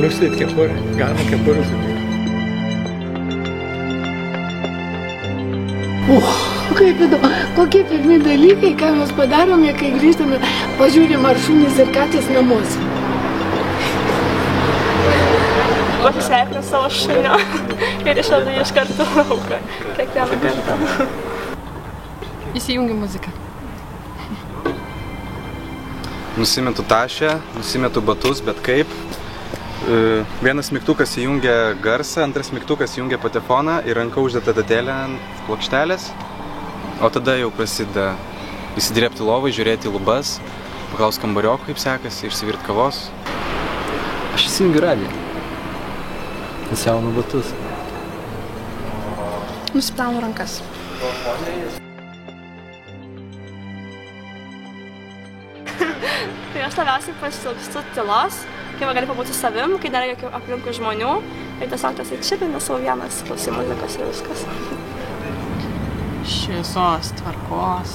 Užsidėt kepurę, galima kepurę užsidėti. Kaip įdomu, kokie pirmi dalykai, ką mes padarome, kai grįžtame, pažiūrim ar šunys ir katės namuose. Pasisveikinu savo šuniu ir išvedu iš karto lauką, kiekvieną kartą. Įsijungiu muziką. Nusimetu tašę, nusimetu batus, bet kaip. Vienas mygtukas įjungia garsą, antras mygtukas įjungia patefoną ir ranka uždėta datėlę ant plokštelės. O tada jau prasideda įsidrėbti lovai, žiūrėti į lubas, paklaus kambarioko, kaip sekasi, išsivirt kavos. Aš įsijungiu radiją. Nusiaunu batus. Nusiplaunu rankas. Tai aš labiausiai pasiilgstu tylos, kai gali pabūti su savim, kai nėra jokių aplinkui žmonių ir tiesiog tas atšilini savo vienas, klausai muzikos ir viskas. Šviesos, tvarkos,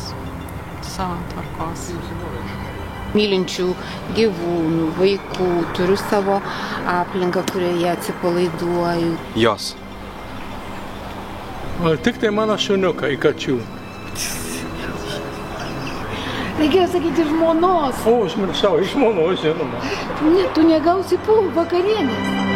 savo tvarkos. Mylinčių gyvūnų, vaikų, turiu savo aplinką, kurioje atsipalaiduoju. Jos. O tik tai mano šuniuką į kačių. Reikėjo sakyti žmonos. O, užmiršau, iš žmonos, žinoma. Ne, tu negausi po vakarienės.